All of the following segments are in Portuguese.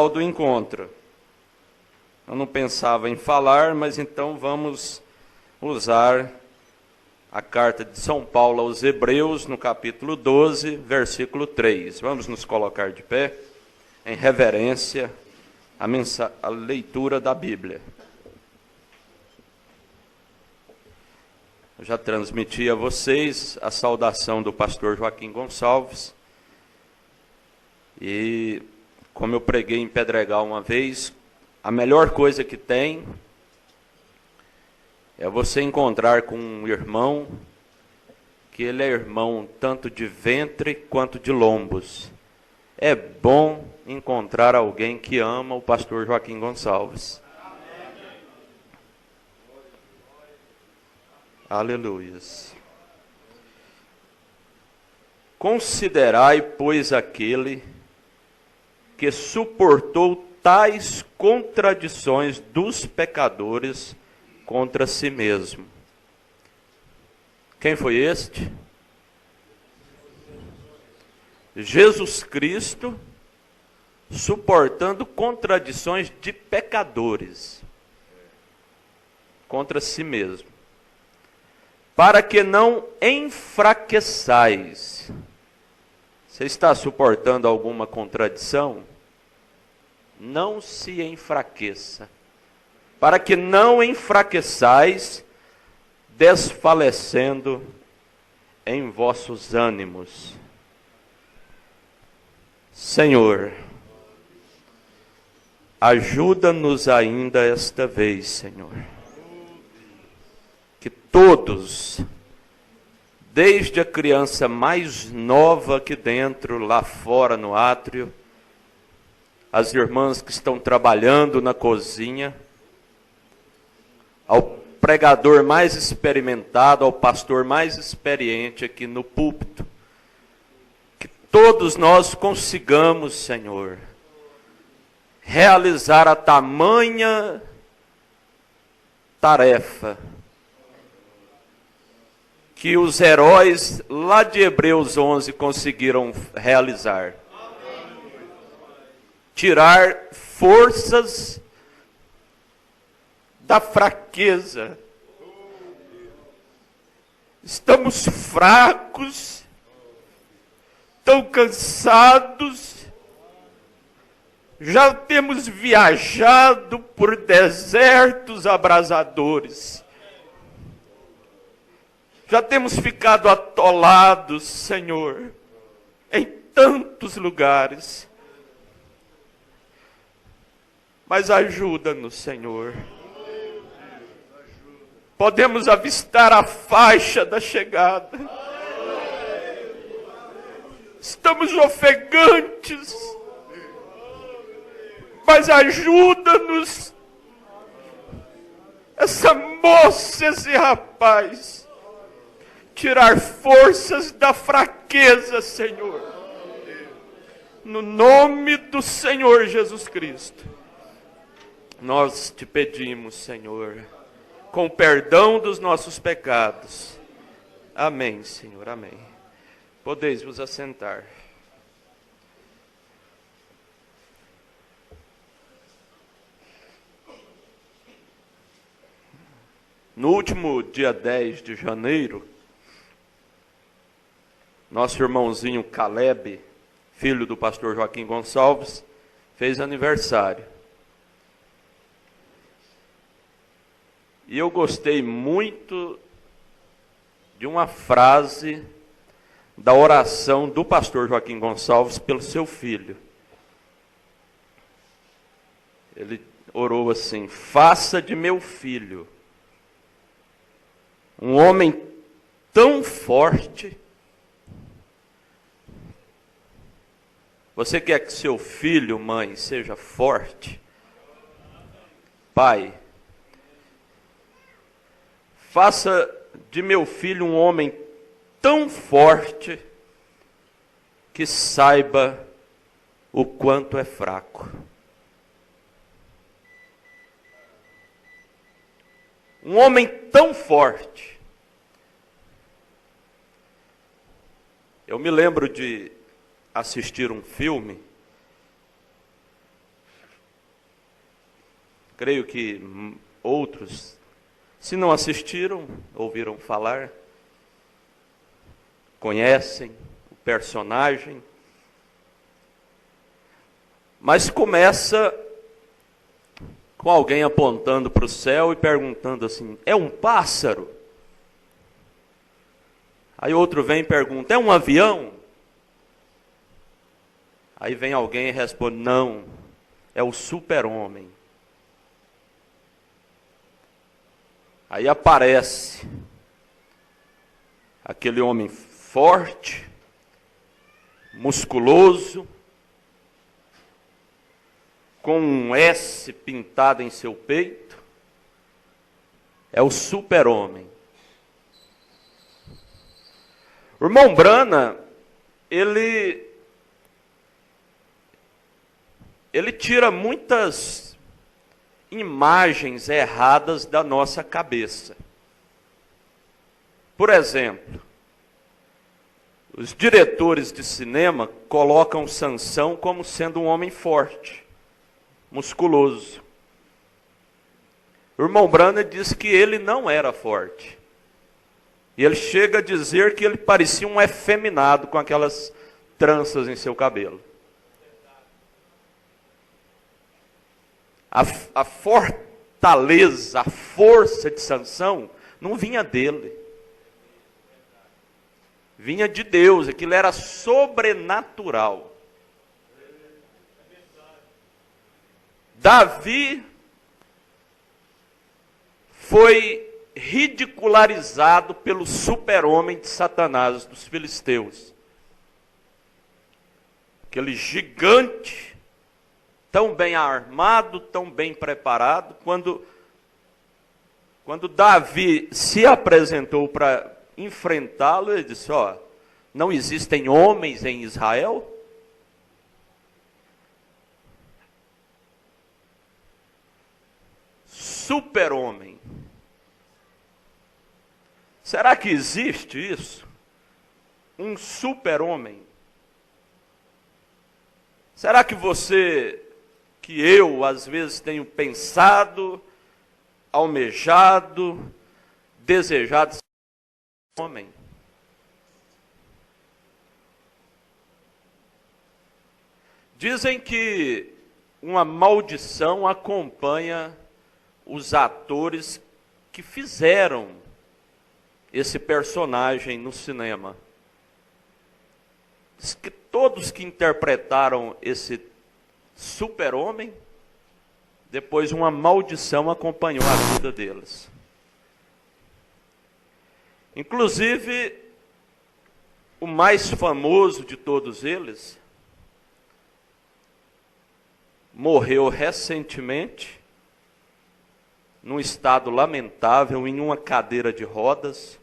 final do encontro. Eu não pensava em falar, mas então vamos usar a carta de São Paulo aos Hebreus, no capítulo 12, versículo 3. Vamos nos colocar de pé, em reverência à leitura da Bíblia. Eu já transmiti a vocês a saudação do pastor Joaquim Gonçalves. E, como eu preguei em Pedregal uma vez, a melhor coisa que tem é você encontrar com um irmão, que ele é irmão tanto de ventre quanto de lombos. É bom encontrar alguém que ama o pastor Joaquim Gonçalves. Aleluias. Considerai, pois, aquele que suportou tais contradições dos pecadores contra si mesmo. Quem foi este? Jesus Cristo, suportando contradições de pecadores contra si mesmo, para que não enfraqueçais. Você está suportando alguma contradição? Não se enfraqueça, para que não enfraqueçais, desfalecendo em vossos ânimos. Senhor, ajuda-nos ainda esta vez, Senhor. Que todos, desde a criança mais nova aqui dentro, lá fora no átrio, as irmãs que estão trabalhando na cozinha, ao pregador mais experimentado, ao pastor mais experiente aqui no púlpito, que todos nós consigamos, Senhor, realizar a tamanha tarefa que os heróis lá de Hebreus 11 conseguiram realizar. Tirar forças da fraqueza. Estamos fracos, tão cansados, já temos viajado por desertos abrasadores, já temos ficado atolados, Senhor, em tantos lugares. Mas ajuda-nos, Senhor. Podemos avistar a faixa da chegada. Estamos ofegantes. Mas ajuda-nos. Essa moça, esse rapaz, tirar forças da fraqueza, Senhor. No nome do Senhor Jesus Cristo. Nós te pedimos, Senhor, com o perdão dos nossos pecados. Amém, Senhor, amém. Podeis vos assentar. No último dia 10 de janeiro, nosso irmãozinho Caleb, filho do pastor Joaquim Gonçalves, fez aniversário. E eu gostei muito de uma frase da oração do pastor Joaquim Gonçalves pelo seu filho. Ele orou assim: faça de meu filho um homem tão forte. Você quer que seu filho, mãe, seja forte? Pai, faça de meu filho um homem tão forte que saiba o quanto é fraco. Um homem tão forte. Eu me lembro de assistir um filme creio que outros, se não assistiram, ouviram falar, conhecem o personagem, mas começa com alguém apontando para o céu e perguntando assim: é um pássaro? Aí outro vem e pergunta: é um avião? Aí vem alguém e responde: não, é o super-homem. Aí aparece aquele homem forte, musculoso, com um S pintado em seu peito. É o super-homem. O irmão Brana, ele tira muitas imagens erradas da nossa cabeça. Por exemplo, os diretores de cinema colocam Sansão como sendo um homem forte, musculoso. O irmão Brana diz que ele não era forte. E ele chega a dizer que ele parecia um efeminado com aquelas tranças em seu cabelo. A fortaleza, a força de Sansão não vinha dele. Vinha de Deus, aquilo era sobrenatural. Davi foi ridicularizado pelo super-homem de Satanás, dos filisteus. Aquele gigante, tão bem armado, tão bem preparado. Quando Davi se apresentou para enfrentá-lo, ele disse: ó, não existem homens em Israel? Super-homem. Será que existe isso? Um super-homem? Será que eu, às vezes, tenho pensado, almejado, desejado ser um homem? Dizem que uma maldição acompanha os atores que fizeram esse personagem no cinema. Diz que todos que interpretaram esse super-homem, depois uma maldição acompanhou a vida deles. Inclusive, o mais famoso de todos eles morreu recentemente, num estado lamentável, em uma cadeira de rodas,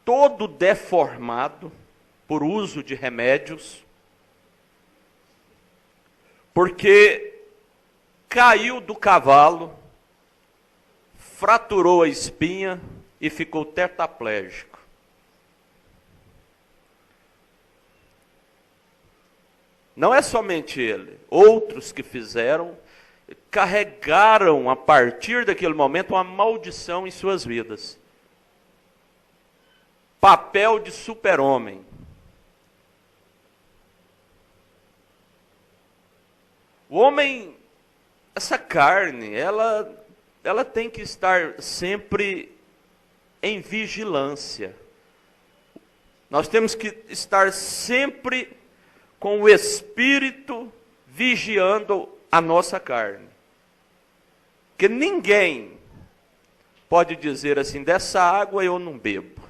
todo deformado por uso de remédios, porque caiu do cavalo, fraturou a espinha e ficou tetraplégico. Não é somente ele, outros que fizeram, carregaram a partir daquele momento uma maldição em suas vidas. Papel de super-homem. O homem, essa carne, ela tem que estar sempre em vigilância. Nós temos que estar sempre com o Espírito vigiando a nossa carne. Porque ninguém pode dizer assim: dessa água eu não bebo.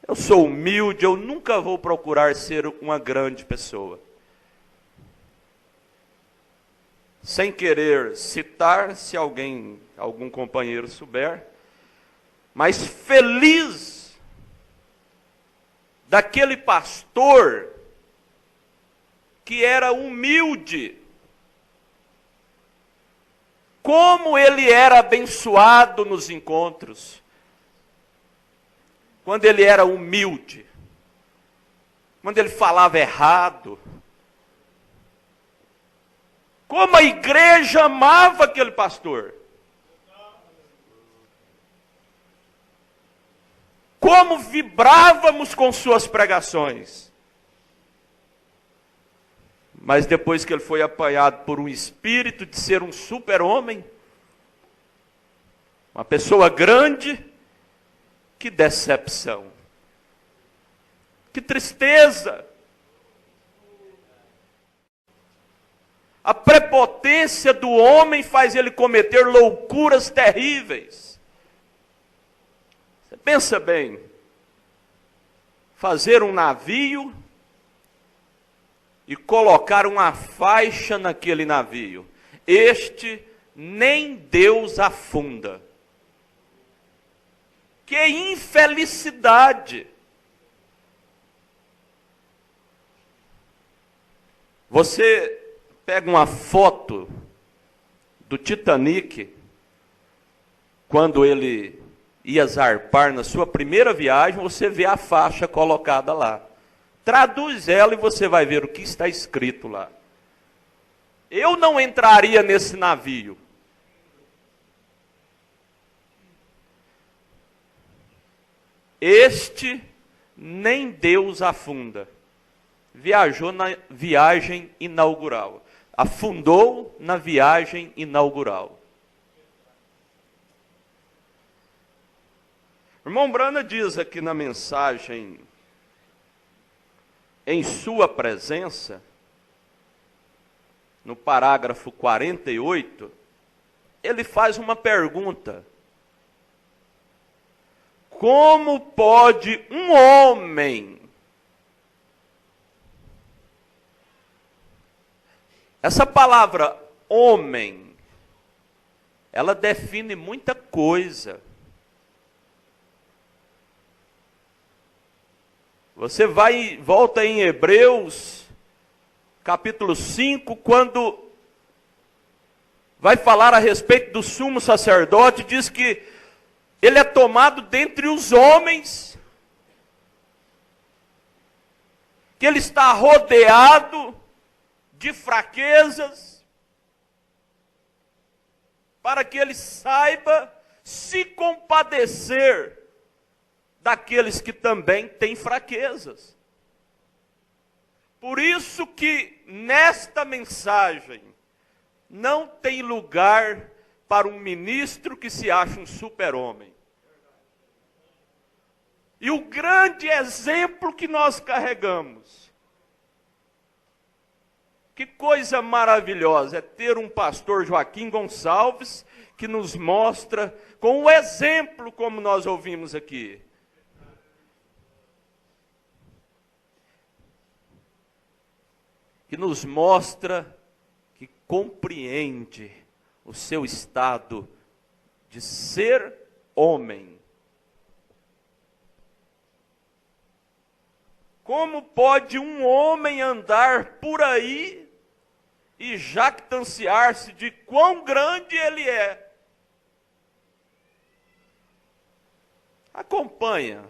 Eu sou humilde, eu nunca vou procurar ser uma grande pessoa. Sem querer citar, se algum companheiro souber, mas feliz daquele pastor que era humilde. Como ele era abençoado nos encontros, quando ele era humilde, quando ele falava errado, Como a igreja amava aquele pastor. Como vibrávamos com suas pregações. Mas depois que ele foi apanhado por um espírito de ser um super-homem, uma pessoa grande, que decepção. Que tristeza. A prepotência do homem faz ele cometer loucuras terríveis. Você pensa bem, fazer um navio e colocar uma faixa naquele navio. Este nem Deus afunda. Que infelicidade! Você pega uma foto do Titanic, quando ele ia zarpar na sua primeira viagem, você vê a faixa colocada lá. Traduz ela e você vai ver o que está escrito lá. Eu não entraria nesse navio. Este nem Deus afunda. Viajou na viagem inaugural. Afundou na viagem inaugural. O irmão Brana diz aqui na mensagem, em sua presença, no parágrafo 48, ele faz uma pergunta. Como pode um homem... Essa palavra homem, ela define muita coisa. Você volta em Hebreus, capítulo 5, quando vai falar a respeito do sumo sacerdote, diz que ele é tomado dentre os homens, que ele está rodeado de fraquezas, para que ele saiba se compadecer daqueles que também têm fraquezas. Por isso que nesta mensagem não tem lugar para um ministro que se acha um super-homem. E o grande exemplo que nós carregamos, que coisa maravilhosa é ter um pastor Joaquim Gonçalves que nos mostra com o exemplo como nós ouvimos aqui. Que nos mostra que compreende o seu estado de ser homem. Como pode um homem andar por aí e jactanciar-se de quão grande ele é? Acompanha.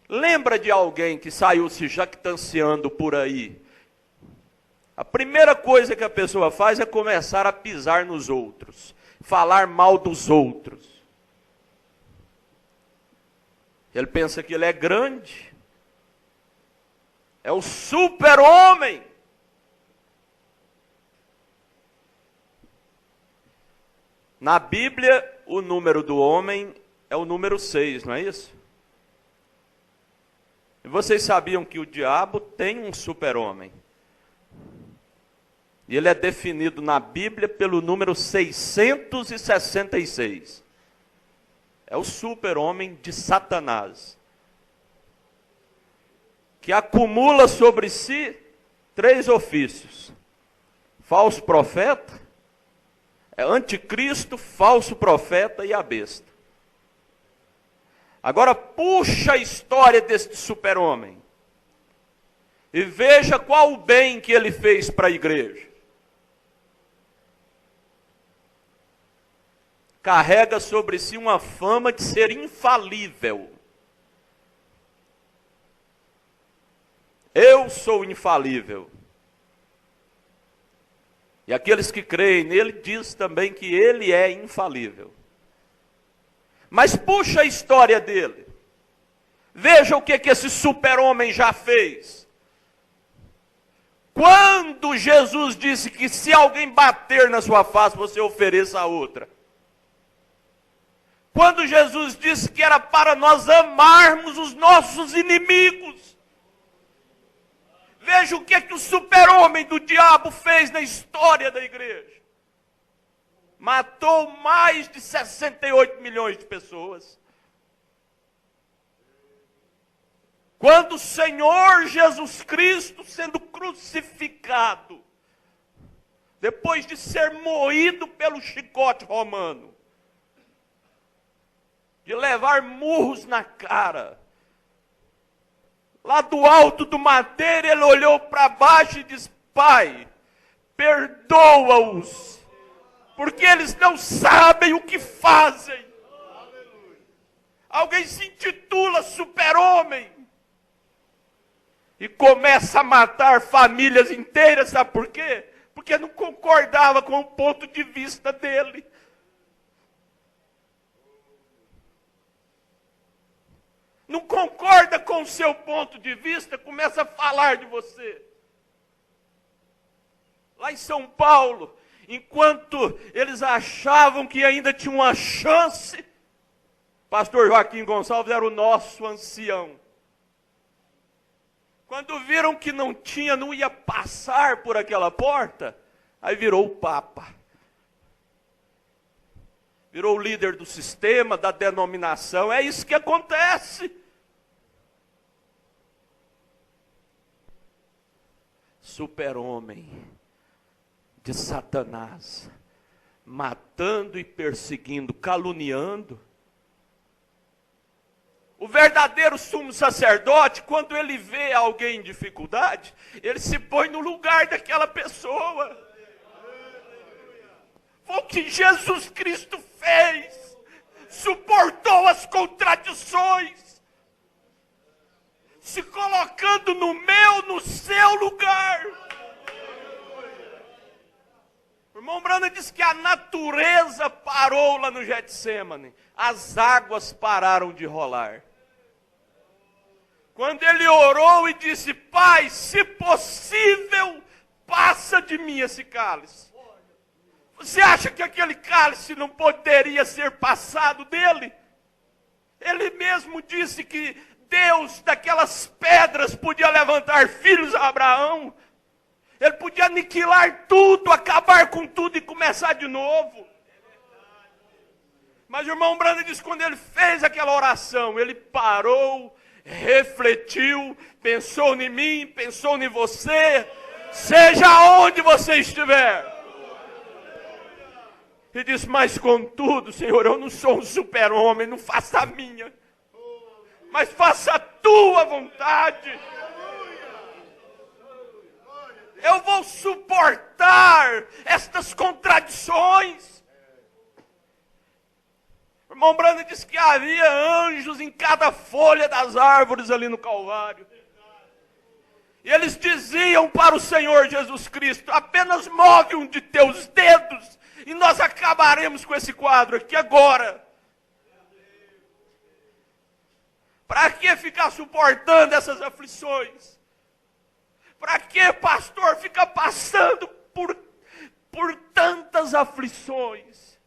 Lembra de alguém que saiu se jactanciando por aí? A primeira coisa que a pessoa faz é começar a pisar nos outros, falar mal dos outros. Ele pensa que ele é grande, é o super-homem. Na Bíblia, o número do homem é o número 6, não é isso? E vocês sabiam que o diabo tem um super-homem? E ele é definido na Bíblia pelo número 666. É o super-homem de Satanás, que acumula sobre si 3 ofícios: falso profeta, anticristo, falso profeta e a besta. Agora puxa a história deste super-homem e veja qual o bem que ele fez para a igreja. Carrega sobre si uma fama de ser infalível. Eu sou infalível. E aqueles que creem nele, diz também que ele é infalível. Mas puxa a história dele. Veja o que esse super-homem já fez. Quando Jesus disse que se alguém bater na sua face, você ofereça a outra. Quando Jesus disse que era para nós amarmos os nossos inimigos. Veja o que o super-homem do diabo fez na história da igreja. Matou mais de 68 milhões de pessoas. Quando o Senhor Jesus Cristo, sendo crucificado, depois de ser moído pelo chicote romano, de levar murros na cara, lá do alto do madeiro ele olhou para baixo e disse: Pai, perdoa-os, porque eles não sabem o que fazem. Alguém se intitula super-homem e começa a matar famílias inteiras, sabe por quê? Porque não concordava com o ponto de vista dele. Não concorda com o seu ponto de vista, começa a falar de você. Lá em São Paulo, enquanto eles achavam que ainda tinha uma chance, pastor Joaquim Gonçalves era o nosso ancião. Quando viram que não tinha, não ia passar por aquela porta, aí virou o Papa. Virou o líder do sistema, da denominação. É isso que acontece. Super-homem de Satanás, matando e perseguindo, caluniando. O verdadeiro sumo sacerdote, quando ele vê alguém em dificuldade, ele se põe no lugar daquela pessoa. Foi o que Jesus Cristo fez. Suportou as contradições, se colocando no seu lugar. O irmão Brana diz que a natureza parou lá no Getsêmani. As águas pararam de rolar. Quando ele orou e disse: Pai, se possível, passa de mim esse cálice. Você acha que aquele cálice não poderia ser passado dele? Ele mesmo disse que Deus, daquelas pedras, podia levantar filhos a Abraão. Ele podia aniquilar tudo, acabar com tudo e começar de novo. Mas o irmão Brando diz que quando ele fez aquela oração, ele parou, refletiu, pensou em mim, pensou em você, seja onde você estiver. E disse: mas contudo, Senhor, eu não sou um super-homem, não faça a minha, mas faça a tua vontade. Eu vou suportar estas contradições. O irmão Brando disse que havia anjos em cada folha das árvores ali no Calvário. E eles diziam para o Senhor Jesus Cristo: apenas move um de teus dedos e nós acabaremos com esse quadro aqui agora. Para que ficar suportando essas aflições? Para que, pastor, fica passando por tantas aflições?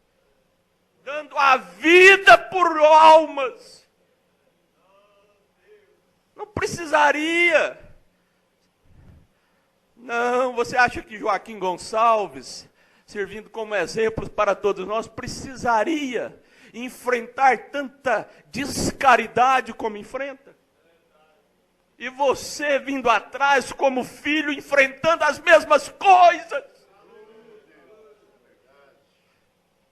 Dando a vida por almas. Não precisaria. Não, você acha que Joaquim Gonçalves, servindo como exemplo para todos nós, precisaria enfrentar tanta descaridade como enfrenta? E você vindo atrás como filho, enfrentando as mesmas coisas,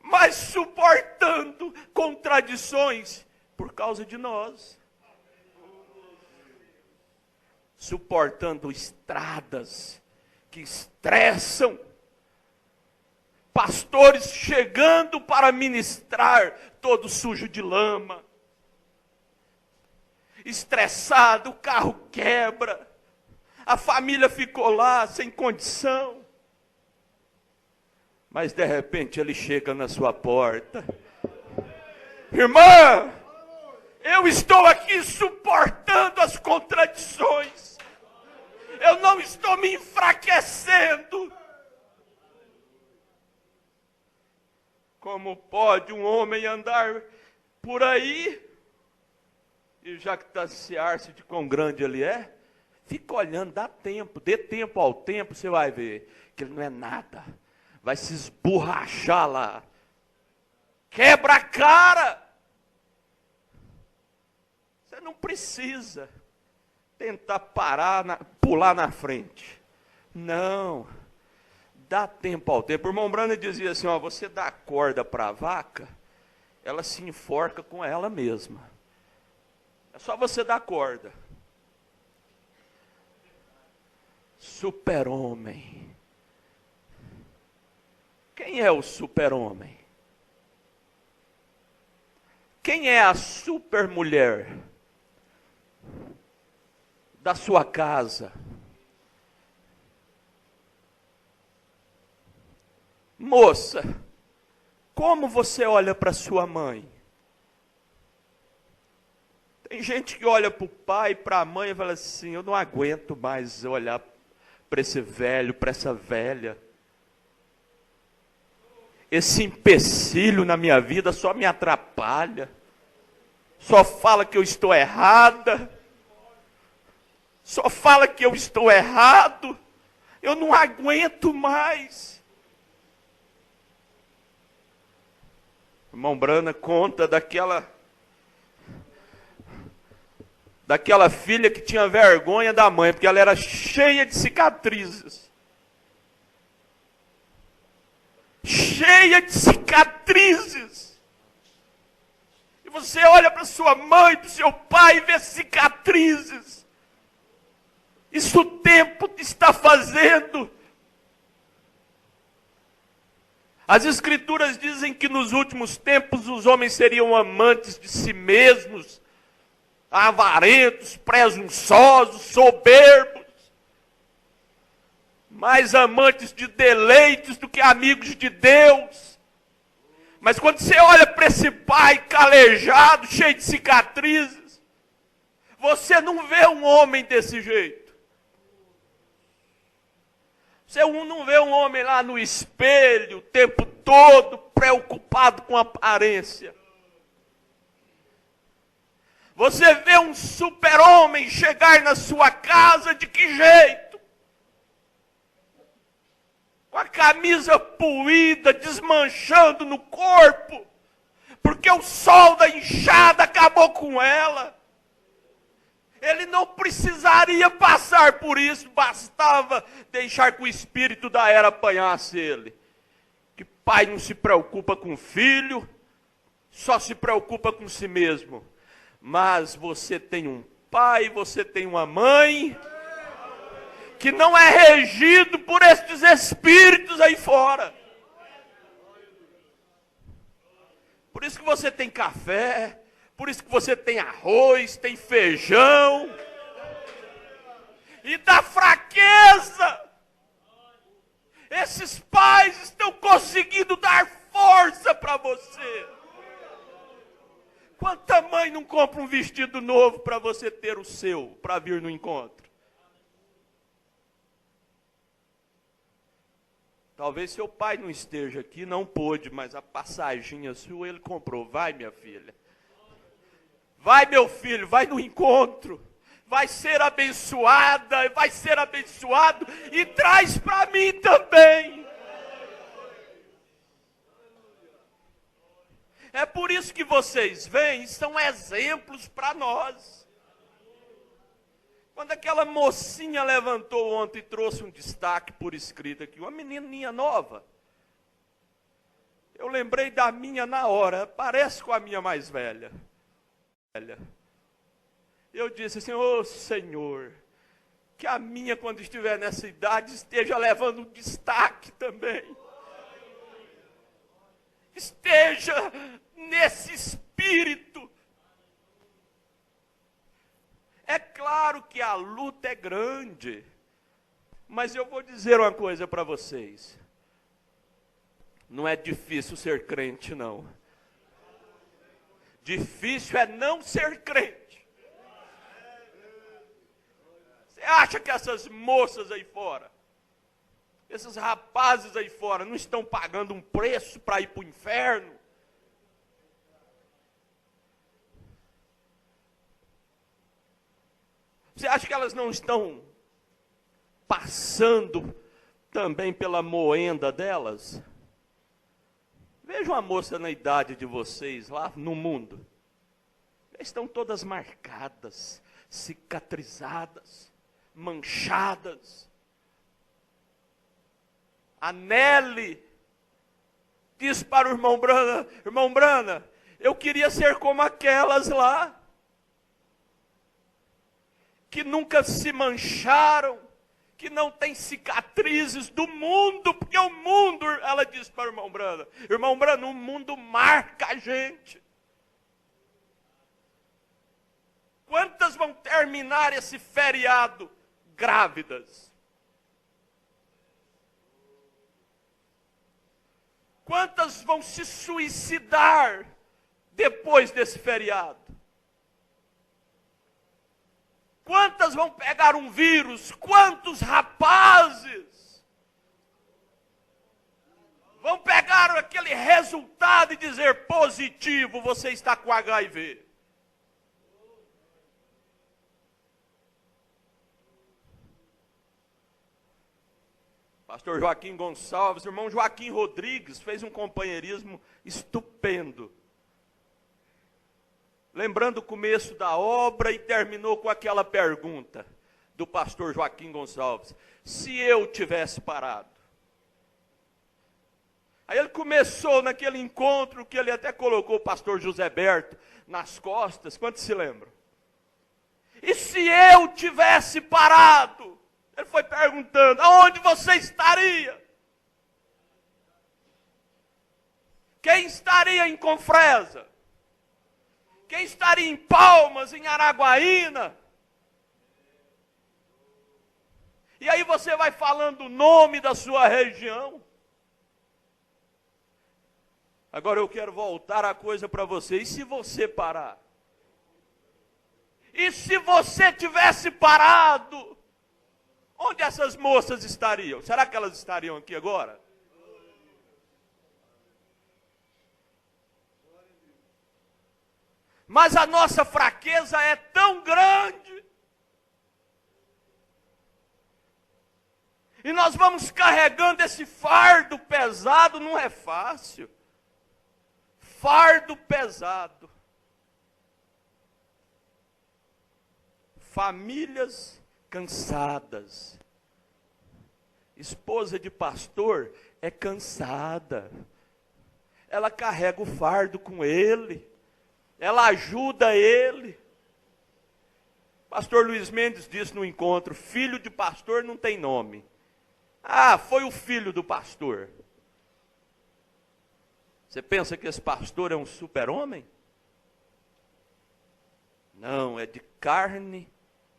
mas suportando contradições por causa de nós. Suportando estradas que estressam, pastores chegando para ministrar todo sujo de lama, estressado, o carro quebra, a família ficou lá sem condição. Mas de repente ele chega na sua porta. Irmã, eu estou aqui suportando as contradições. Eu não estou me enfraquecendo. Como pode um homem andar por aí e jactanciar-se de quão grande ele é? Fica olhando, dê tempo ao tempo, você vai ver que ele não é nada. Vai se esborrachar lá. Quebra a cara. Você não precisa tentar pular na frente. Não. Dá tempo ao tempo. O irmão Brana dizia assim, você dá a corda para a vaca, ela se enforca com ela mesma. É só você dar a corda. Super-homem. Quem é o super-homem? Quem é a super-mulher da sua casa? Moça, como você olha para sua mãe? Tem gente que olha para o pai, para a mãe e fala assim, eu não aguento mais olhar para esse velho, para essa velha. Esse empecilho na minha vida só me atrapalha. Só fala que eu estou errada. Só fala que eu estou errado. Eu não aguento mais. O irmão Brana conta daquela filha que tinha vergonha da mãe, porque ela era cheia de cicatrizes. Cheia de cicatrizes. E você olha para sua mãe, para o seu pai e vê cicatrizes. Isso o tempo está fazendo. As Escrituras dizem que nos últimos tempos os homens seriam amantes de si mesmos, avarentos, presunçosos, soberbos, mais amantes de deleites do que amigos de Deus. Mas quando você olha para esse pai calejado, cheio de cicatrizes, você não vê um homem desse jeito. Você não vê um homem lá no espelho o tempo todo preocupado com aparência. Você vê um super-homem chegar na sua casa de que jeito? Com a camisa puída, desmanchando no corpo, porque o sol da enxada acabou com ela. Ele não precisaria passar por isso, bastava deixar que o espírito da era apanhasse ele. Que pai não se preocupa com o filho, só se preocupa com si mesmo. Mas você tem um pai, você tem uma mãe, que não é regido por estes espíritos aí fora. Por isso que você tem café, por isso que você tem arroz, tem feijão. E da fraqueza, esses pais estão conseguindo dar força para você. Quanta mãe não compra um vestido novo para você ter o seu, para vir no encontro? Talvez seu pai não esteja aqui, não pôde, mas a passaginha sua ele comprou. Vai, minha filha. Vai, meu filho, vai no encontro. Vai ser abençoada, vai ser abençoado. E traz para mim também. É por isso que vocês veem, são exemplos para nós. Quando aquela mocinha levantou ontem e trouxe um destaque por escrito aqui, uma menininha nova. Eu lembrei da minha na hora, parece com a minha mais velha. Eu disse assim, ô Senhor, que a minha quando estiver nessa idade esteja levando um destaque também. Esteja nesse espírito. É claro que a luta é grande, mas eu vou dizer uma coisa para vocês. Não é difícil ser crente, não. Difícil é não ser crente. Você acha que essas moças aí fora, esses rapazes aí fora, não estão pagando um preço para ir para o inferno? Você acha que elas não estão passando também pela moenda delas? Veja uma moça na idade de vocês lá no mundo. Estão todas marcadas, cicatrizadas, manchadas. A Nelly diz para o irmão Brana, eu queria ser como aquelas lá, que nunca se mancharam, que não tem cicatrizes do mundo, porque o mundo, ela diz para o irmão Brana, o mundo marca a gente. Quantas vão terminar esse feriado grávidas? Quantas vão se suicidar depois desse feriado? Quantas vão pegar um vírus? Quantos rapazes vão pegar aquele resultado e dizer positivo, você está com HIV? Pastor Joaquim Gonçalves, irmão Joaquim Rodrigues, fez um companheirismo estupendo. Lembrando o começo da obra e terminou com aquela pergunta do pastor Joaquim Gonçalves: se eu tivesse parado? Aí ele começou naquele encontro que ele até colocou o pastor José Berto nas costas, quantos se lembram? E se eu tivesse parado? Ele foi perguntando, aonde você estaria? Quem estaria em Confresa? Quem estaria em Palmas, em Araguaína? E aí você vai falando o nome da sua região. Agora eu quero voltar a coisa para você. E se você parar? E se você tivesse parado? Onde essas moças estariam? Será que elas estariam aqui agora? Mas a nossa fraqueza é tão grande. E nós vamos carregando esse fardo pesado, não é fácil. Fardo pesado. Famílias cansadas. Esposa de pastor é cansada. Ela carrega o fardo com ele. Ela ajuda ele. Pastor Luiz Mendes disse no encontro, filho de pastor não tem nome. Ah, foi o filho do pastor. Você pensa que esse pastor é um super-homem? Não, é de carne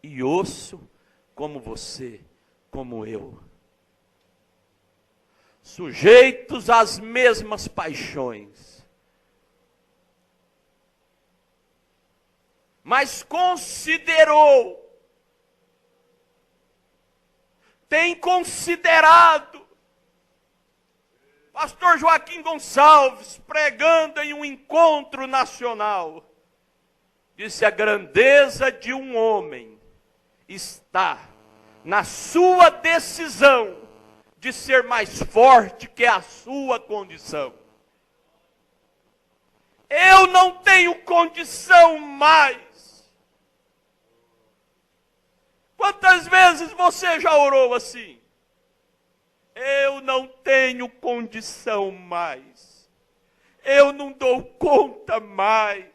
e osso, como você, como eu. Sujeitos às mesmas paixões. Mas considerou, tem considerado, pastor Joaquim Gonçalves, pregando em um encontro nacional, disse: a grandeza de um homem está na sua decisão de ser mais forte que a sua condição. Eu não tenho condição mais. Quantas vezes você já orou assim? Eu não tenho condição mais. Eu não dou conta mais.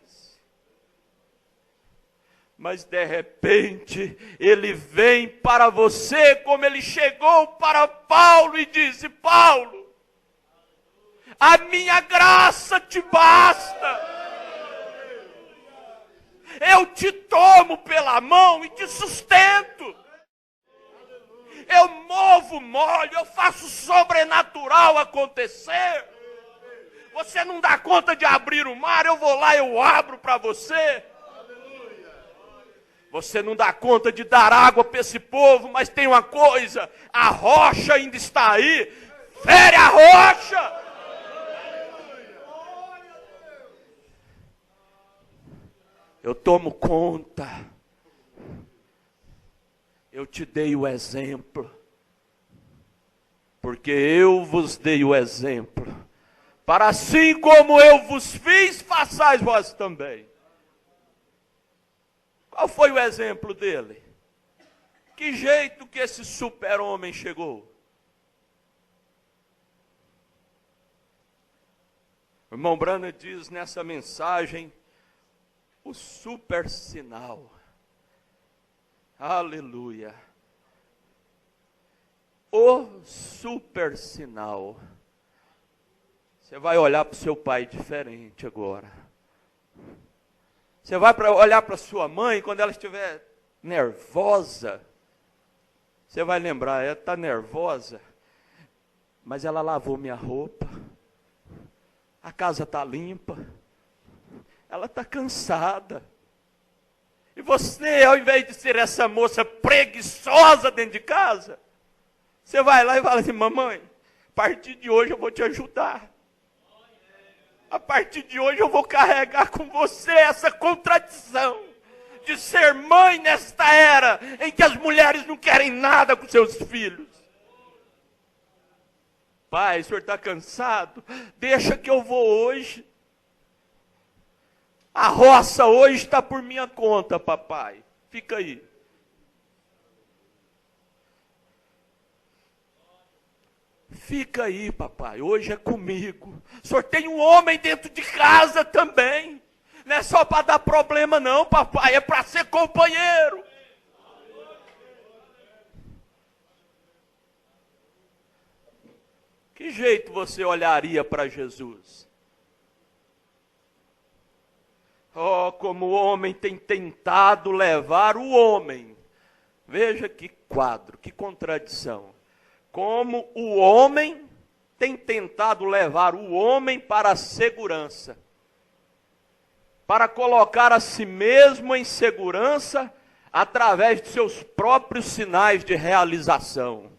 Mas de repente, ele vem para você como ele chegou para Paulo e disse: Paulo, a minha graça te basta. Eu te tomo pela mão e te sustento. Eu movo molho, eu faço sobrenatural acontecer. Você não dá conta de abrir o mar, eu vou lá, eu abro para você. Você não dá conta de dar água para esse povo, mas tem uma coisa, a rocha ainda está aí. Fere a rocha. Eu tomo conta. Eu te dei o exemplo. Porque eu vos dei o exemplo. Para assim como eu vos fiz, façais vós também. Qual foi o exemplo dele? Que jeito que esse super-homem chegou? O irmão Branham diz nessa mensagem, o super sinal. Aleluia. O super sinal. Você vai olhar para o seu pai diferente agora. Você vai olhar para sua mãe quando ela estiver nervosa. Você vai lembrar, ela está nervosa, mas ela lavou minha roupa. A casa está limpa. Ela está cansada. E você, ao invés de ser essa moça preguiçosa dentro de casa, você vai lá e fala assim, mamãe, a partir de hoje eu vou te ajudar. A partir de hoje eu vou carregar com você essa contradição de ser mãe nesta era em que as mulheres não querem nada com seus filhos. Pai, o senhor está cansado? Deixa que eu vou hoje. A roça hoje está por minha conta, papai. Fica aí. Fica aí, papai, hoje é comigo. O senhor tem um homem dentro de casa também. Não é só para dar problema não, papai, é para ser companheiro. Que jeito você olharia para Jesus? Oh, como o homem tem tentado levar o homem. Veja que quadro, que contradição. Como o homem tem tentado levar o homem para a segurança, para colocar a si mesmo em segurança através de seus próprios sinais de realização.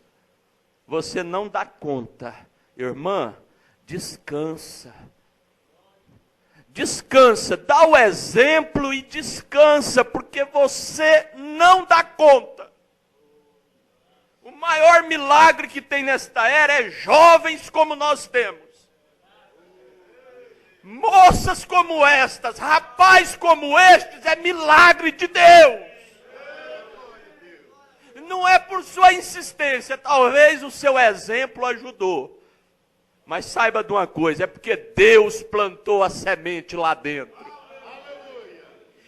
Você não dá conta, irmã, descansa. Descansa, dá o exemplo e descansa, porque você não dá conta. O maior milagre que tem nesta era é jovens como nós temos. Moças como estas, rapazes como estes, é milagre de Deus. Não é por sua insistência, talvez o seu exemplo ajudou. Mas saiba de uma coisa, é porque Deus plantou a semente lá dentro.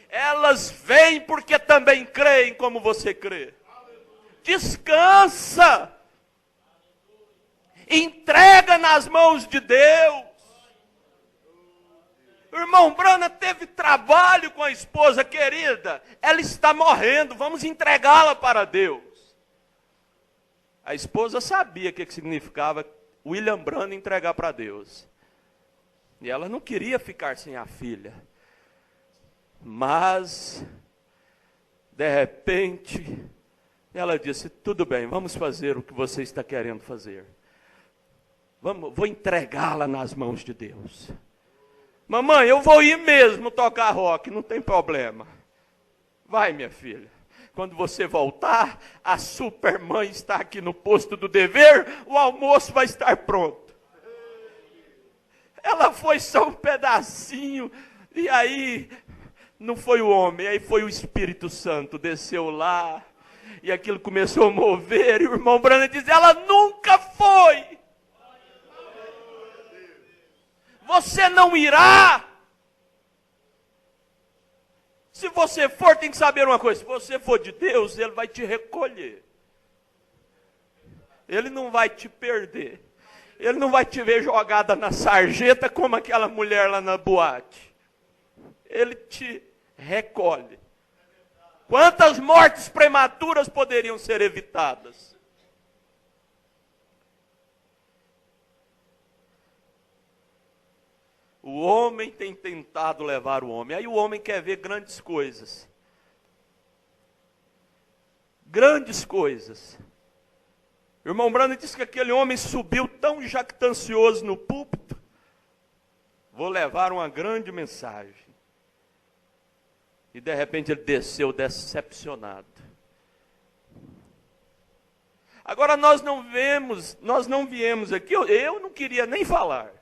Elas vêm porque também creem como você crê. Descansa. Entrega nas mãos de Deus. O irmão Branham teve trabalho com a esposa querida. Ela está morrendo, vamos entregá-la para Deus. A esposa sabia o que significava William Branham entregar para Deus. E ela não queria ficar sem a filha. Mas, de repente, ela disse, tudo bem, vamos fazer o que você está querendo fazer. Vou entregá-la nas mãos de Deus. Mamãe, eu vou ir mesmo tocar rock, não tem problema. Vai, minha filha. Quando você voltar, a supermãe está aqui no posto do dever, o almoço vai estar pronto. Ela foi só um pedacinho, e aí não foi o homem, aí foi o Espírito Santo, desceu lá, e aquilo começou a mover, e o irmão Branham diz, ela nunca foi. Você não irá. Se você for, tem que saber uma coisa, se você for de Deus, Ele vai te recolher. Ele não vai te perder. Ele não vai te ver jogada na sarjeta como aquela mulher lá na boate. Ele te recolhe. Quantas mortes prematuras poderiam ser evitadas? O homem tem tentado levar o homem. Aí o homem quer ver grandes coisas. Grandes coisas. O irmão Branham disse que aquele homem subiu tão jactancioso no púlpito. Vou levar uma grande mensagem. E de repente ele desceu decepcionado. Agora nós não viemos aqui, eu não queria nem falar.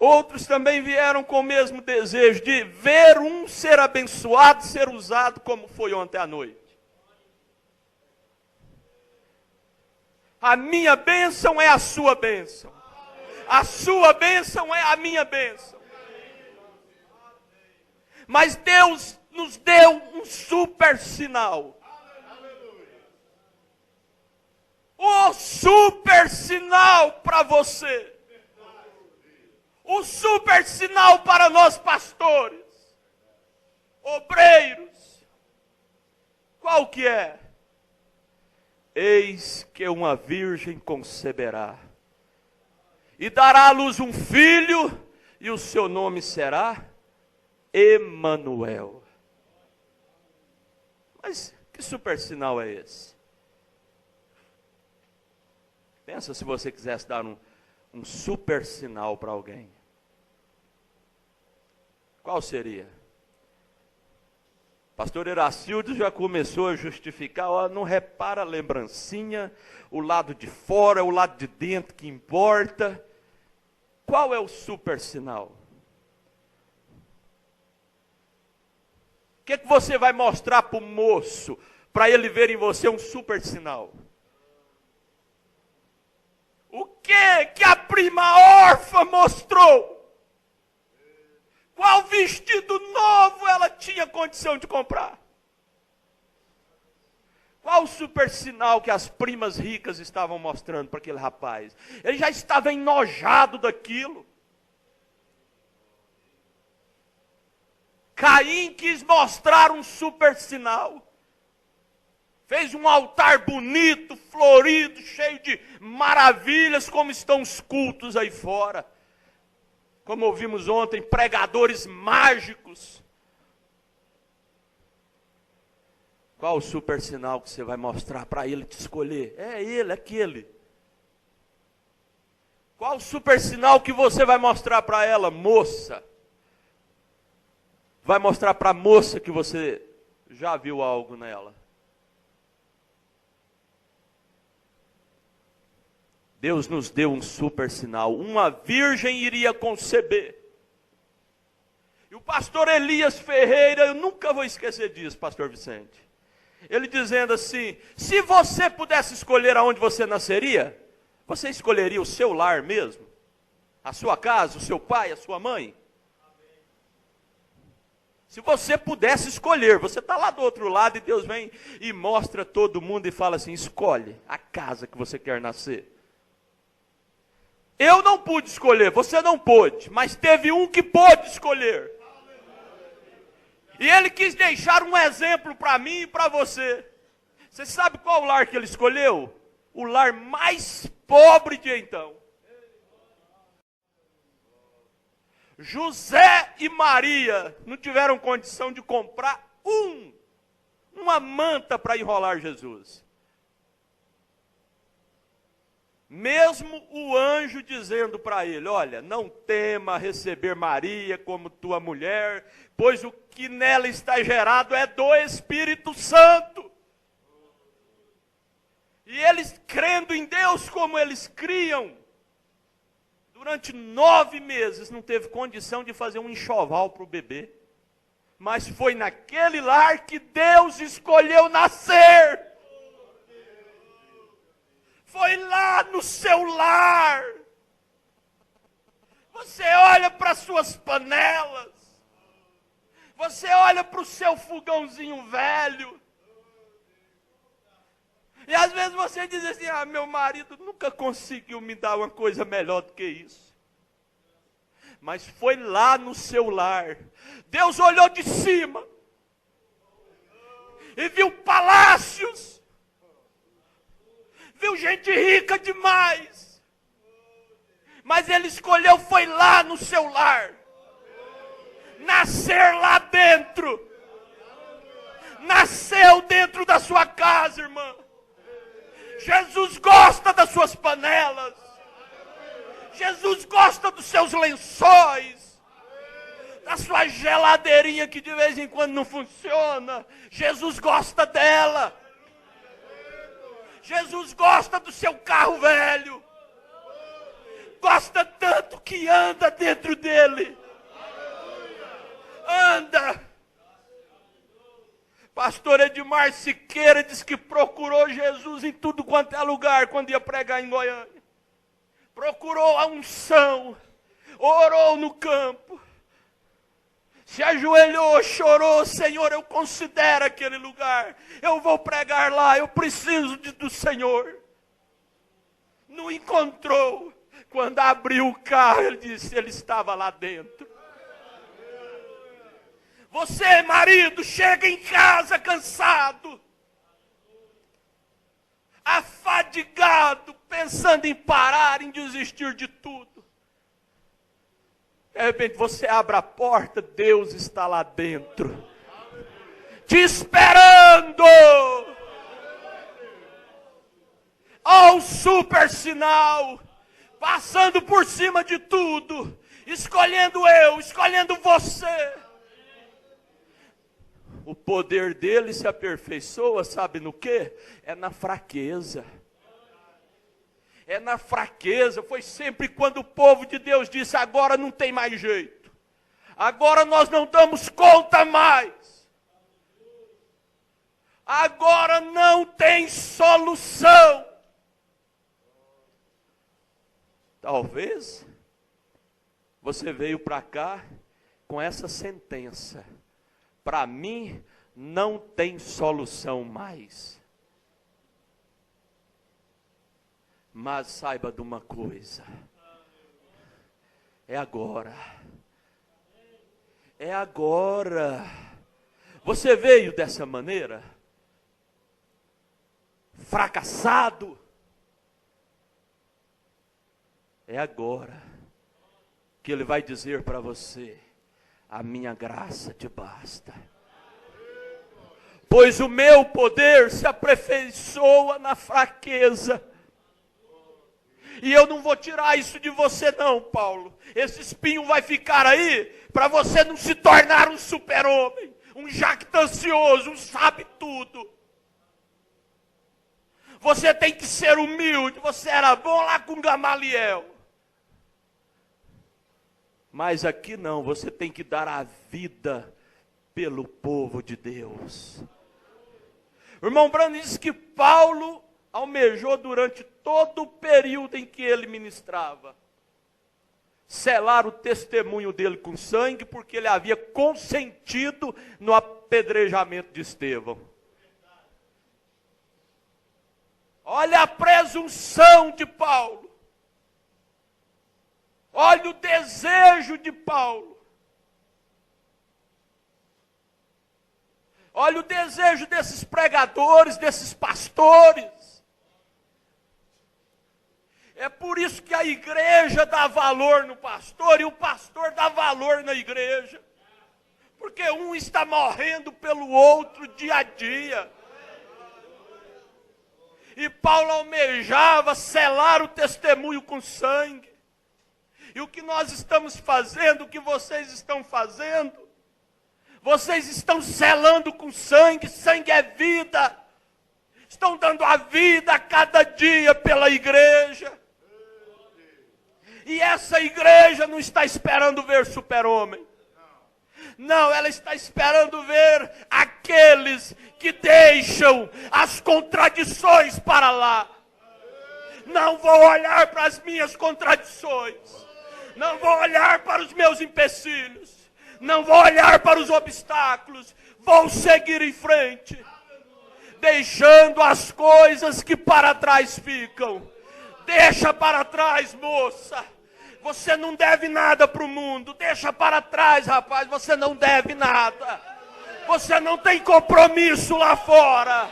Outros também vieram com o mesmo desejo de ver um ser abençoado, ser usado como foi ontem à noite. A minha bênção é a sua bênção. A sua bênção é a minha bênção. Mas Deus nos deu um super sinal. O super sinal para você. O super sinal para nós pastores, obreiros. Qual que é? Eis que uma virgem conceberá e dará à luz um filho, e o seu nome será Emanuel. Mas que super sinal é esse? Pensa se você quisesse dar um super sinal para alguém. Qual seria? Pastor Eracildo já começou a justificar, ó, não repara a lembrancinha, o lado de fora, o lado de dentro que importa. Qual é o super sinal? O que você vai mostrar para o moço, para ele ver em você um super sinal? O que a prima órfã mostrou? Qual vestido novo ela tinha condição de comprar? Qual o super sinal que as primas ricas estavam mostrando para aquele rapaz? Ele já estava enojado daquilo. Caim quis mostrar um super sinal. Fez um altar bonito, florido, cheio de maravilhas, como estão os cultos aí fora. Como ouvimos ontem, pregadores mágicos. Qual o super sinal que você vai mostrar para ele te escolher? É ele, aquele. Qual o super sinal que você vai mostrar para ela, moça? Vai mostrar para a moça que você já viu algo nela. Deus nos deu um super sinal. Uma virgem iria conceber. E o pastor Elias Ferreira, eu nunca vou esquecer disso, pastor Vicente. Ele dizendo assim, se você pudesse escolher aonde você nasceria, você escolheria o seu lar mesmo? A sua casa, o seu pai, a sua mãe? Se você pudesse escolher, você está lá do outro lado e Deus vem e mostra todo mundo e fala assim, escolhe a casa que você quer nascer. Eu não pude escolher, você não pôde, mas teve um que pôde escolher. E ele quis deixar um exemplo para mim e para você. Você sabe qual lar que ele escolheu? O lar mais pobre de então. José e Maria não tiveram condição de comprar uma manta para enrolar Jesus. Mesmo o anjo dizendo para ele, olha, não tema receber Maria como tua mulher, pois o que nela está gerado é do Espírito Santo. E eles crendo em Deus como eles criam, durante 9 meses não teve condição de fazer um enxoval para o bebê. Mas foi naquele lar que Deus escolheu nascer. Foi lá no seu lar. Você olha para as suas panelas. Você olha para o seu fogãozinho velho. E às vezes você diz assim, meu marido nunca conseguiu me dar uma coisa melhor do que isso. Mas foi lá no seu lar. Deus olhou de cima. E viu palácios. Viu gente rica demais. Mas ele escolheu, foi lá no seu lar. Nascer lá dentro. Nasceu dentro da sua casa, irmã. Jesus gosta das suas panelas. Jesus gosta dos seus lençóis. Da sua geladeirinha que de vez em quando não funciona. Jesus gosta dela. Jesus gosta do seu carro velho. Gosta tanto que anda dentro dele. Anda. Pastor Edmar Siqueira diz que procurou Jesus em tudo quanto é lugar quando ia pregar em Goiânia. Procurou a unção, orou no campo, se ajoelhou, chorou: Senhor, eu considero aquele lugar, eu vou pregar lá, eu preciso do Senhor. Não encontrou. Quando abriu o carro, ele disse, ele estava lá dentro. Você, marido, chega em casa cansado, afadigado, pensando em parar, em desistir de tudo. De repente você abre a porta, Deus está lá dentro, te esperando. Ó, o super sinal, passando por cima de tudo, escolhendo eu, escolhendo você. O poder dele se aperfeiçoa, sabe no quê? É na fraqueza. É na fraqueza. Foi sempre quando o povo de Deus disse, agora não tem mais jeito. Agora nós não damos conta mais. Agora não tem solução. Talvez você veio para cá com essa sentença: para mim não tem solução mais. Mas saiba de uma coisa: é agora. É agora. Você veio dessa maneira, fracassado. É agora que ele vai dizer para você: a minha graça te basta. Pois o meu poder se aperfeiçoa na fraqueza. E eu não vou tirar isso de você não, Paulo. Esse espinho vai ficar aí para você não se tornar um super-homem, um jactancioso, um sabe tudo. Você tem que ser humilde. Você era bom lá com Gamaliel. Mas aqui não, você tem que dar a vida pelo povo de Deus. O irmão Branham diz que Paulo almejou durante todo o período em que ele ministrava selar o testemunho dele com sangue, porque ele havia consentido no apedrejamento de Estevão. Olha a presunção de Paulo. Olha o desejo de Paulo. Olha o desejo desses pregadores, desses pastores. É por isso que a igreja dá valor no pastor e o pastor dá valor na igreja. Porque um está morrendo pelo outro dia a dia. E Paulo almejava selar o testemunho com sangue. E o que nós estamos fazendo, o que vocês estão fazendo, vocês estão selando com sangue. Sangue é vida. Estão dando a vida a cada dia pela igreja. E essa igreja não está esperando ver super-homem. Não, ela está esperando ver aqueles que deixam as contradições para lá. Não vou olhar para as minhas contradições. Não vou olhar para os meus empecilhos. Não vou olhar para os obstáculos. Vou seguir em frente. Deixando as coisas que para trás ficam. Deixa para trás, moça. Você não deve nada para o mundo. Deixa para trás, rapaz. Você não deve nada. Você não tem compromisso lá fora.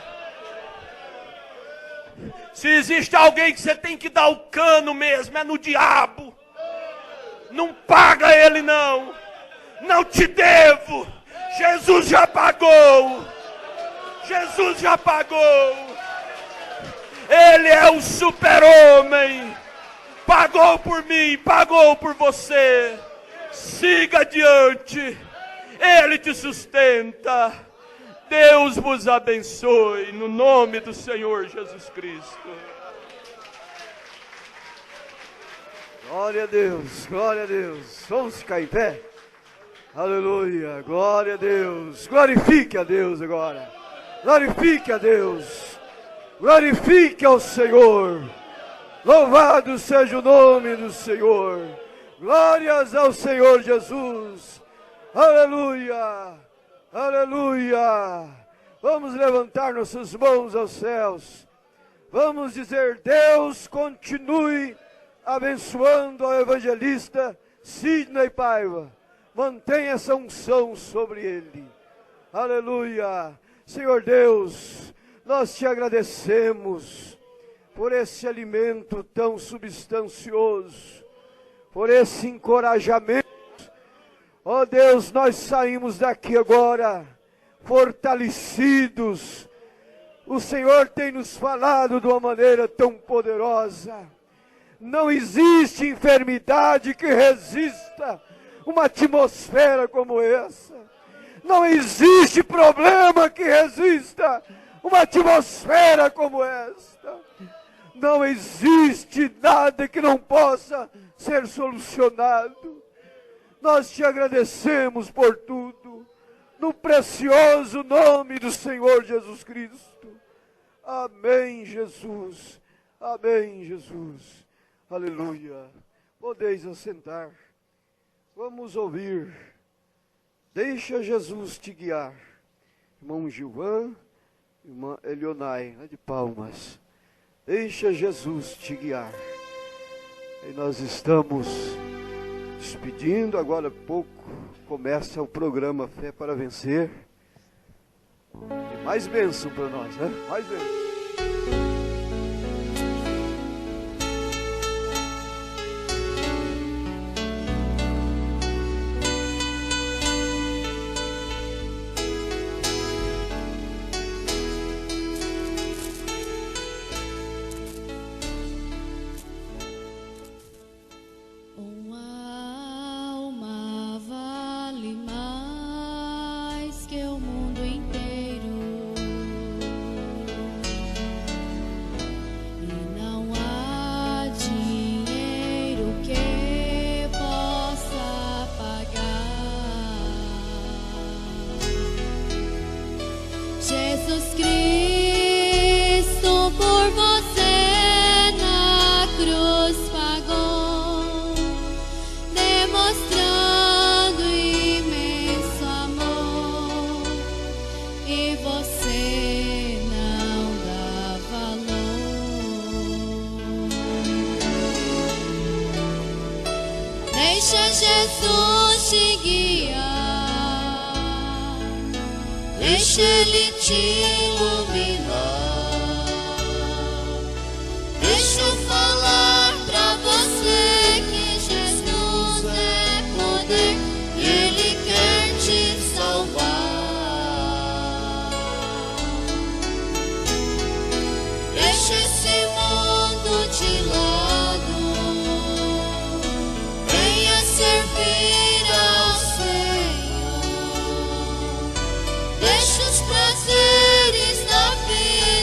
Se existe alguém que você tem que dar o cano mesmo, é no diabo. Não paga ele não. Não te devo. Jesus já pagou. Jesus já pagou. Ele é o super-homem. Pagou por mim, pagou por você. Siga adiante. Ele te sustenta. Deus vos abençoe no nome do Senhor Jesus Cristo. Glória a Deus, glória a Deus. Vamos ficar em pé? Aleluia, glória a Deus. Glorifique a Deus agora. Glorifique a Deus. Glorifique ao Senhor. Louvado seja o nome do Senhor. Glórias ao Senhor Jesus. Aleluia, aleluia. Vamos levantar nossas mãos aos céus. Vamos dizer: Deus continue abençoando ao evangelista Sidney Paiva. Mantenha essa unção sobre ele. Aleluia. Senhor Deus, nós te agradecemos por esse alimento tão substancioso, por esse encorajamento. Ó Deus, nós saímos daqui agora fortalecidos. O Senhor tem nos falado de uma maneira tão poderosa. Não existe enfermidade que resista uma atmosfera como essa. Não existe problema que resista uma atmosfera como esta. Não existe nada que não possa ser solucionado. Nós te agradecemos por tudo, no precioso nome do Senhor Jesus Cristo. Amém, Jesus. Amém, Jesus. Aleluia. Podeis assentar. Vamos ouvir. Deixa Jesus te guiar. Irmão Gilvan, irmã Elionai, de Palmas. Deixa Jesus te guiar. E nós estamos despedindo. Agora há pouco começa o programa Fé para Vencer. E mais bênção para nós, né? Mais bênção. Jesus Cristo, por você na cruz pagou, demonstrando imenso amor, e você não dá valor. Deixa Jesus te guiar, deixa Ele te iluminar. Deixa eu falar pra você que Jesus é poder, Ele quer te salvar. Deixa esse mundo de lado, venha servir ao Senhor. Deixa os prazeres da vida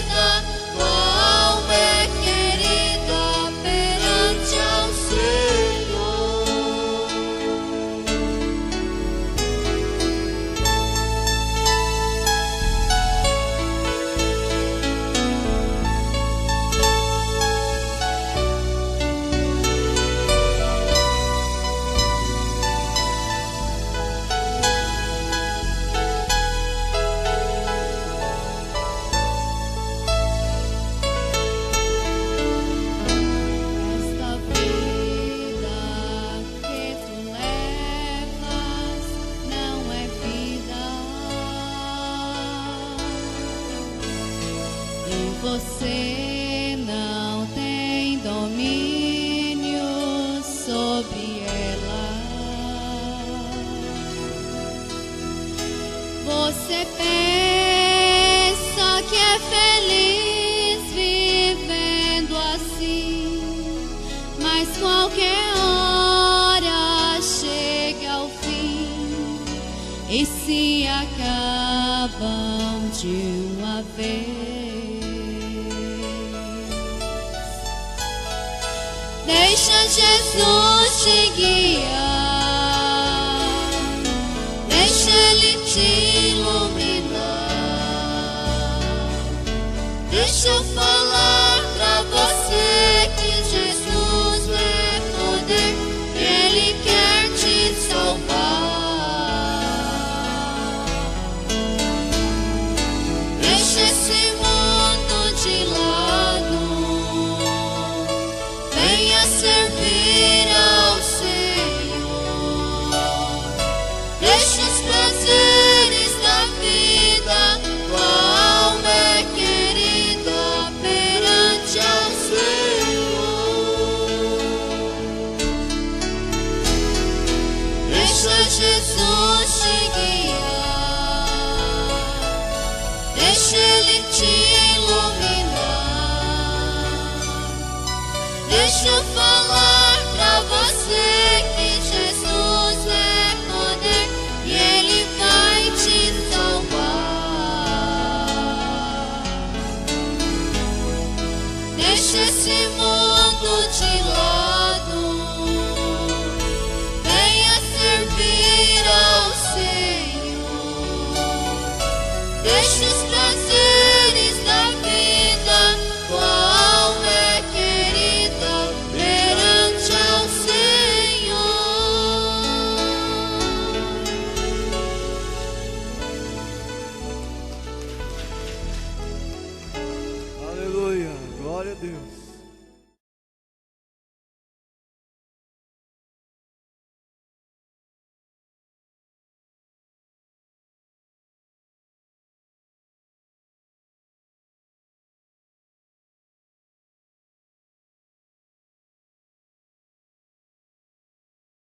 Você pensa que é feliz vivendo assim, mas qualquer hora chega ao fim e se acabam de uma vez. Deixa Jesus te guiar, deixa Ele te iluminar. Deixa eu falar pra você que Jesus é poder, Ele quer te salvar. Deixa esse mundo de lado, venha servir ao Senhor. Deixa os prazeres da vida, tua alma é querida perante ao Senhor. Deixa Jesus te guiar, deixa Ele te iluminar. Deixa eu falar pra você que Jesus é poder e Ele vai te salvar. Deixa esse mundo de lado, venha servir ao Senhor. Deixa os prazeres da vida, tua alma é querida perante ao Senhor. Aleluia, glória a Deus.